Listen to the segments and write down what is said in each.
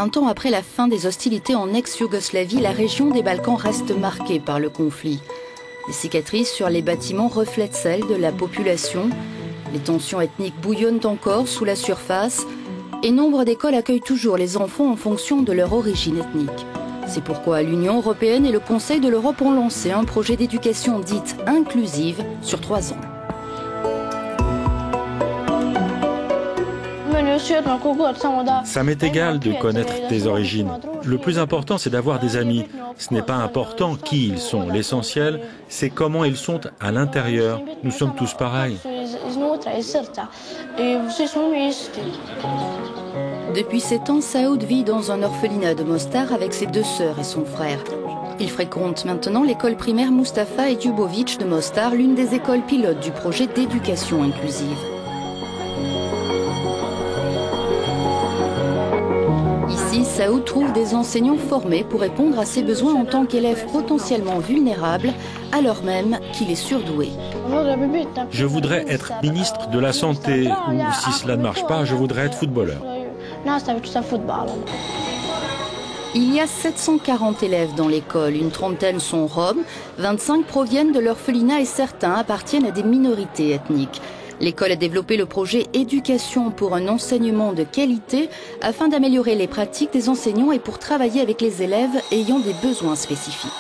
20 ans après la fin des hostilités en ex-Yougoslavie, la région des Balkans reste marquée par le conflit. Les cicatrices sur les bâtiments reflètent celles de la population. Les tensions ethniques bouillonnent encore sous la surface et nombre d'écoles accueillent toujours les enfants en fonction de leur origine ethnique. C'est pourquoi l'Union européenne et le Conseil de l'Europe ont lancé un projet d'éducation dite inclusive sur 3 ans. Ça m'est égal de connaître tes origines. Le plus important, c'est d'avoir des amis. Ce n'est pas important qui ils sont. L'essentiel, c'est comment ils sont à l'intérieur. Nous sommes tous pareils. Depuis 7 ans, Saoud vit dans un orphelinat de Mostar avec ses 2 sœurs et son frère. Il fréquente maintenant l'école primaire Mustafa Edjubovic de Mostar, l'une des écoles pilotes du projet d'éducation inclusive. Ici, Saoud trouve des enseignants formés pour répondre à ses besoins en tant qu'élève potentiellement vulnérable, alors même qu'il est surdoué. Je voudrais être ministre de la Santé ou, si cela ne marche pas, je voudrais être footballeur. Il y a 740 élèves dans l'école, une trentaine sont roms, 25 proviennent de l'orphelinat et certains appartiennent à des minorités ethniques. L'école a développé le projet Éducation pour un enseignement de qualité afin d'améliorer les pratiques des enseignants et pour travailler avec les élèves ayant des besoins spécifiques.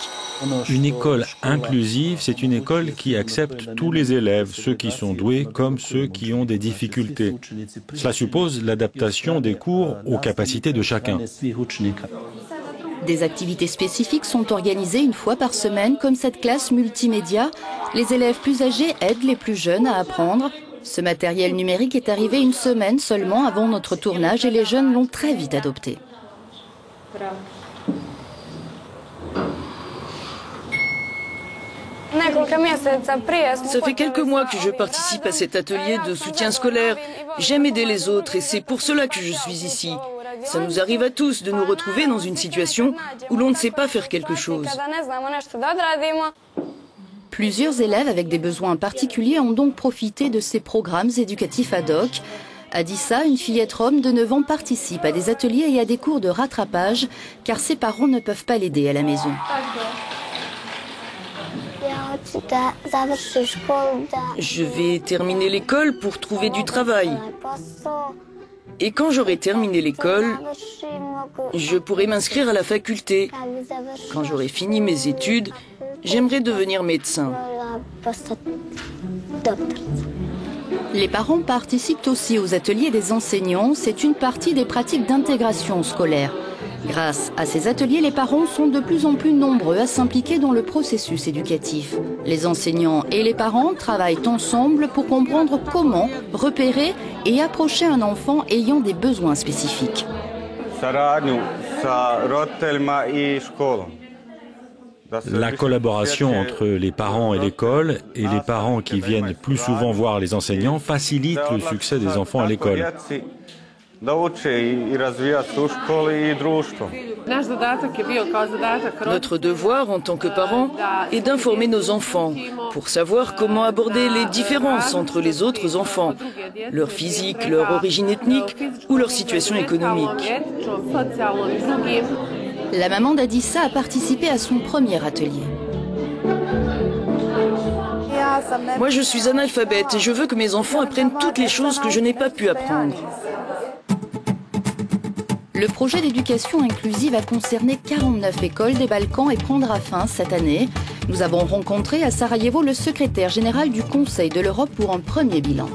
Une école inclusive, c'est une école qui accepte tous les élèves, ceux qui sont doués comme ceux qui ont des difficultés. Cela suppose l'adaptation des cours aux capacités de chacun. Des activités spécifiques sont organisées une fois par semaine, comme cette classe multimédia. Les élèves plus âgés aident les plus jeunes à apprendre. Ce matériel numérique est arrivé une semaine seulement avant notre tournage et les jeunes l'ont très vite adopté. Ça fait quelques mois que je participe à cet atelier de soutien scolaire. J'aime aider les autres et c'est pour cela que je suis ici. Ça nous arrive à tous de nous retrouver dans une situation où l'on ne sait pas faire quelque chose. Plusieurs élèves avec des besoins particuliers ont donc profité de ces programmes éducatifs ad hoc. Adissa, une fillette rom de 9 ans, participe à des ateliers et à des cours de rattrapage car ses parents ne peuvent pas l'aider à la maison. Je vais terminer l'école pour trouver du travail. Et quand j'aurai terminé l'école, je pourrai m'inscrire à la faculté. Quand j'aurai fini mes études, j'aimerais devenir médecin. Les parents participent aussi aux ateliers des enseignants. C'est une partie des pratiques d'intégration scolaire. Grâce à ces ateliers, les parents sont de plus en plus nombreux à s'impliquer dans le processus éducatif. Les enseignants et les parents travaillent ensemble pour comprendre comment repérer et approcher un enfant ayant des besoins spécifiques. La collaboration entre les parents et l'école et les parents qui viennent plus souvent voir les enseignants facilite le succès des enfants à l'école. Notre devoir en tant que parents est d'informer nos enfants pour savoir comment aborder les différences entre les autres enfants, leur physique, leur origine ethnique ou leur situation économique. La maman d'Adissa a participé à son premier atelier. Moi, je suis analphabète et je veux que mes enfants apprennent toutes les choses que je n'ai pas pu apprendre. Le projet d'éducation inclusive a concerné 49 écoles des Balkans et prendra fin cette année. Nous avons rencontré à Sarajevo le secrétaire général du Conseil de l'Europe pour un premier bilan.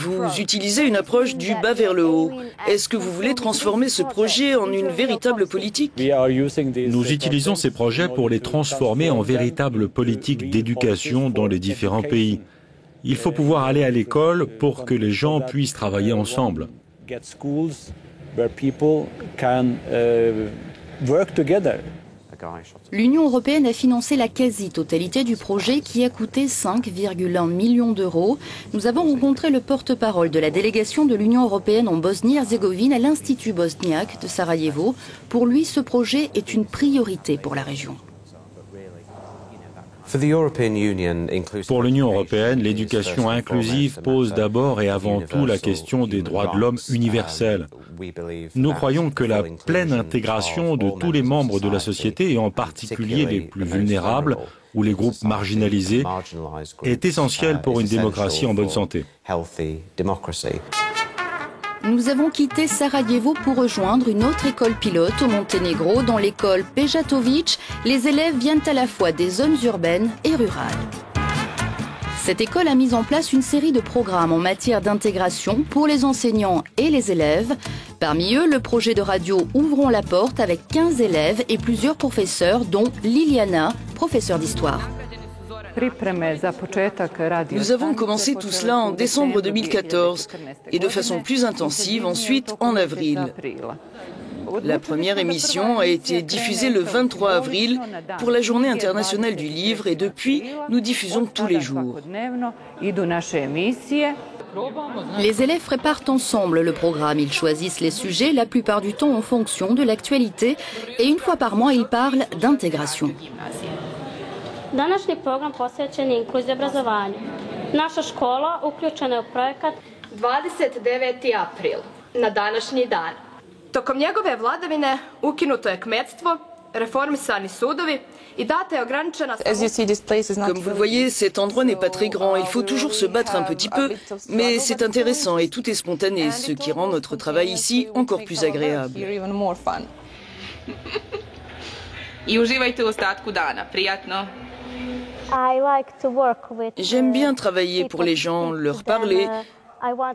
Vous utilisez une approche du bas vers le haut. Est-ce que vous voulez transformer ce projet en une véritable politique? Nous utilisons ces projets pour les transformer en véritables politiques d'éducation dans les différents pays. Il faut pouvoir aller à l'école pour que les gens puissent travailler ensemble. L'Union européenne a financé la quasi-totalité du projet qui a coûté 5,1 millions d'euros. Nous avons rencontré le porte-parole de la délégation de l'Union européenne en Bosnie-Herzégovine à l'Institut bosniaque de Sarajevo. Pour lui, ce projet est une priorité pour la région. Pour l'Union européenne, l'éducation inclusive pose d'abord et avant tout la question des droits de l'homme universels. Nous croyons que la pleine intégration de tous les membres de la société, et en particulier les plus vulnérables ou les groupes marginalisés, est essentielle pour une démocratie en bonne santé. Nous avons quitté Sarajevo pour rejoindre une autre école pilote au Monténégro. Dans l'école Pejatović, les élèves viennent à la fois des zones urbaines et rurales. Cette école a mis en place une série de programmes en matière d'intégration pour les enseignants et les élèves. Parmi eux, le projet de radio Ouvrons la porte avec 15 élèves et plusieurs professeurs, dont Liliana, professeure d'histoire. Nous avons commencé tout cela en décembre 2014 et de façon plus intensive ensuite en avril. La première émission a été diffusée le 23 avril pour la Journée internationale du livre et depuis, nous diffusons tous les jours. Les élèves préparent ensemble le programme. Ils choisissent les sujets, la plupart du temps en fonction de l'actualité, et une fois par mois, ils parlent d'intégration. Današnji program posvećen je inkluziji obrazovanja. Naša škola uključena je u projekat 29. april, na današnji dan. Tokom njegove vladavine ukinuto je kmetstvo, reformisani sudovi i data je ograničena... Comme vous le voyez, cet endroit n'est pas très grand. Il faut toujours se battre un petit peu, mais c'est intéressant et tout est spontané, ce qui rend notre travail ici encore plus agréable. I uživajte u ostatku dana. Prijatno. J'aime bien travailler pour les gens, leur parler.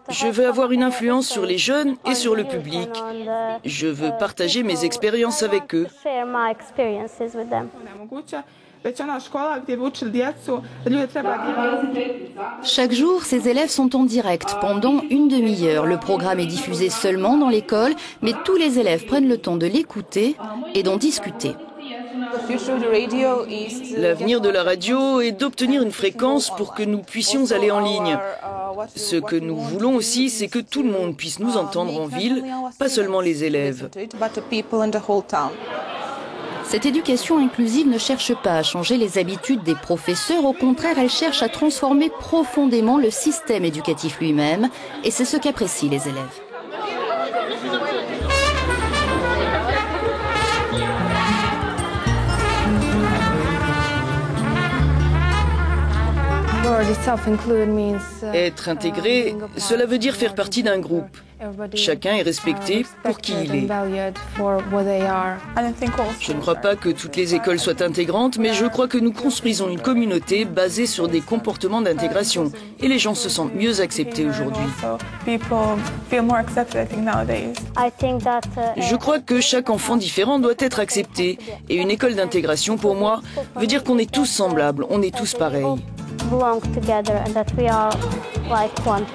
Je veux avoir une influence sur les jeunes et sur le public. Je veux partager mes expériences avec eux. Chaque jour, ces élèves sont en direct pendant une demi-heure. Le programme est diffusé seulement dans l'école, mais tous les élèves prennent le temps de l'écouter et d'en discuter. L'avenir de la radio est d'obtenir une fréquence pour que nous puissions aller en ligne. Ce que nous voulons aussi, c'est que tout le monde puisse nous entendre en ville, pas seulement les élèves. Cette éducation inclusive ne cherche pas à changer les habitudes des professeurs, au contraire, elle cherche à transformer profondément le système éducatif lui-même, et c'est ce qu'apprécient les élèves. Être intégré, cela veut dire faire partie d'un groupe. Chacun est respecté pour qui il est. Je ne crois pas que toutes les écoles soient intégrantes, mais je crois que nous construisons une communauté basée sur des comportements d'intégration. Et les gens se sentent mieux acceptés aujourd'hui. Je crois que chaque enfant différent doit être accepté. Et une école d'intégration, pour moi, veut dire qu'on est tous semblables, on est tous pareils. belong together and that we are like one.